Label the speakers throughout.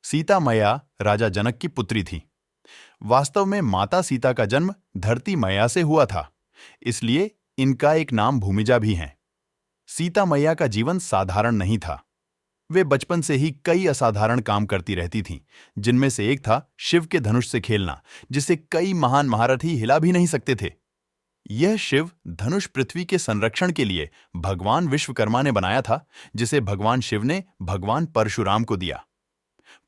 Speaker 1: सीता मैया राजा जनक की पुत्री थी। वास्तव में माता सीता का जन्म धरती मैया से हुआ था, इसलिए इनका एक नाम भूमिजा भी है। सीता मैया का जीवन साधारण नहीं था। वे बचपन से ही कई असाधारण काम करती रहती थीं, जिनमें से एक था शिव के धनुष से खेलना, जिसे कई महान महारथी हिला भी नहीं सकते थे। यह शिव धनुष पृथ्वी के संरक्षण के लिए भगवान विश्वकर्मा ने बनाया था, जिसे भगवान शिव ने भगवान परशुराम को दिया।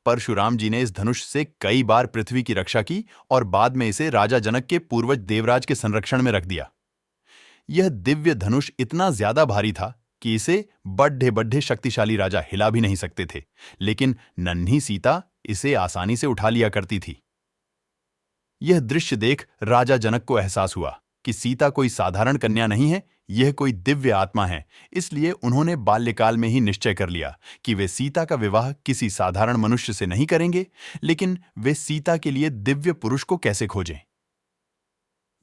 Speaker 1: परशुराम जी ने इस धनुष से कई बार पृथ्वी की रक्षा की और बाद में इसे राजा जनक के पूर्वज देवराज के संरक्षण में रख दिया। यह दिव्य धनुष इतना ज्यादा भारी था कि इसे बड्ढे बड्ढे शक्तिशाली राजा हिला भी नहीं सकते थे, लेकिन नन्ही सीता इसे आसानी से उठा लिया करती थी। यह दृश्य देख राजा जनक को एहसास हुआ कि सीता कोई साधारण कन्या नहीं है, यह कोई दिव्य आत्मा है। इसलिए उन्होंने बाल्यकाल में ही निश्चय कर लिया कि वे सीता का विवाह किसी साधारण मनुष्य से नहीं करेंगे, लेकिन वे सीता के लिए दिव्य पुरुष को कैसे खोजें।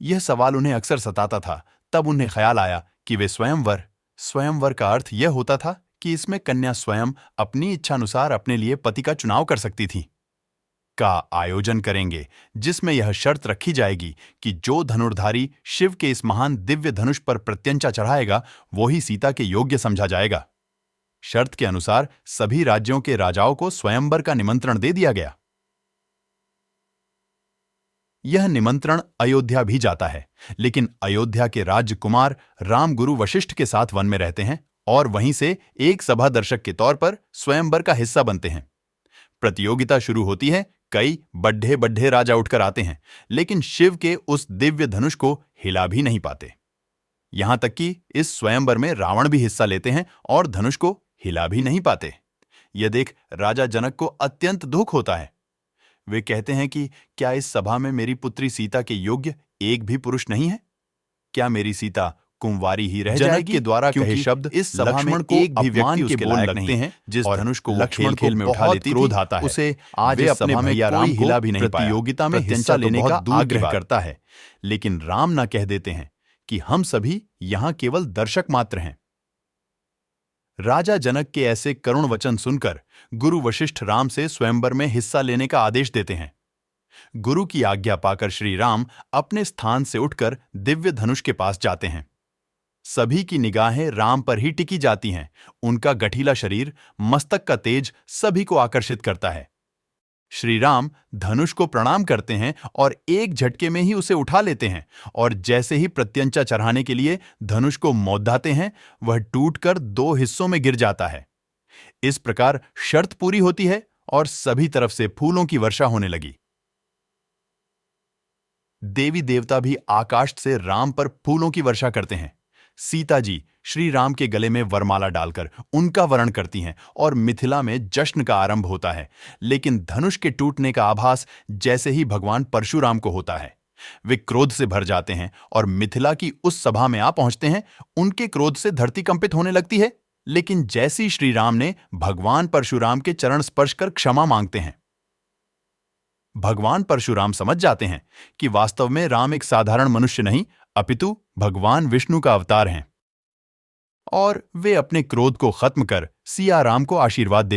Speaker 1: यह सवाल उन्हें अक्सर सताता था। तब उन्हें ख्याल आया कि वे स्वयंवर का अर्थ यह होता था कि इसमें कन्या स्वयं अपनी इच्छानुसार अपने लिए पति का चुनाव कर सकती थी, का आयोजन करेंगे, जिसमें यह शर्त रखी जाएगी कि जो धनुर्धारी शिव के इस महान दिव्य धनुष पर प्रत्यंचा चढ़ाएगा वो ही सीता के योग्य समझा जाएगा। शर्त के अनुसार सभी राज्यों के राजाओं को स्वयंवर का निमंत्रण दे दिया गया। यह निमंत्रण अयोध्या भी जाता है, लेकिन अयोध्या के राजकुमार रामगुरु वशिष्ठ के साथ वन में रहते हैं और वहीं से एक सभा दर्शक के तौर पर स्वयंवर का हिस्सा बनते हैं। प्रतियोगिता शुरू होती है। कई बड्ढे बड्ढे राजा उठकर आते हैं, लेकिन शिव के उस दिव्य धनुष को हिला भी नहीं पाते। यहां तक कि इस स्वयंवर में रावण भी हिस्सा लेते हैं और धनुष को हिला भी नहीं पाते। यह देख राजा जनक को अत्यंत दुख होता है। वे कहते हैं कि क्या इस सभा में मेरी पुत्री सीता के योग्य एक भी पुरुष नहीं है? क्या मेरी सीता कुंवारी ही रह जाएगी? के द्वारा कहे शब्द इस सभा में एक भी व्यक्ति उसके लायक लगते हैं। जिस धनुष को लक्ष्मण खेल में उठा लेती क्रोध आता है, उसे आज वे अपने भैया राम हिला भी नहीं पाया। प्रतियोगिता में हिस्सा लेने का आग्रह करता है, लेकिन राम ना कह देते हैं कि हम सभी यहां केवल दर्शक मात्र हैं। राजा जनक के ऐसे करुण वचन सुनकर गुरु वशिष्ठ राम से स्वयंवर में हिस्सा लेने का आदेश देते हैं। गुरु की आज्ञा पाकर श्री राम अपने स्थान से उठकर दिव्य धनुष के पास जाते हैं। सभी की निगाहें राम पर ही टिकी जाती हैं। उनका गठीला शरीर, मस्तक का तेज सभी को आकर्षित करता है। श्री राम धनुष को प्रणाम करते हैं और एक झटके में ही उसे उठा लेते हैं, और जैसे ही प्रत्यंचा चढ़ाने के लिए धनुष को मौद्दाते हैं, वह टूटकर दो हिस्सों में गिर जाता है। इस प्रकार शर्त पूरी होती है और सभी तरफ से फूलों की वर्षा होने लगी। देवी देवता भी आकाश से राम पर फूलों की वर्षा करते हैं। सीता जी श्री राम के गले में वरमाला डालकर उनका वरण करती हैं और मिथिला में जश्न का आरंभ होता है। लेकिन धनुष के टूटने का आभास जैसे ही भगवान परशुराम को होता है, वे क्रोध से भर जाते हैं और मिथिला की उस सभा में आ पहुंचते हैं। उनके क्रोध से धरती कंपित होने लगती है, लेकिन जैसी श्री राम ने भगवान परशुराम के चरण स्पर्श कर क्षमा मांगते हैं, भगवान परशुराम समझ जाते हैं कि वास्तव में राम एक साधारण मनुष्य नहीं, अपितु भगवान विष्णु का अवतार हैं, और वे अपने क्रोध को खत्म कर सिया राम को आशीर्वाद देते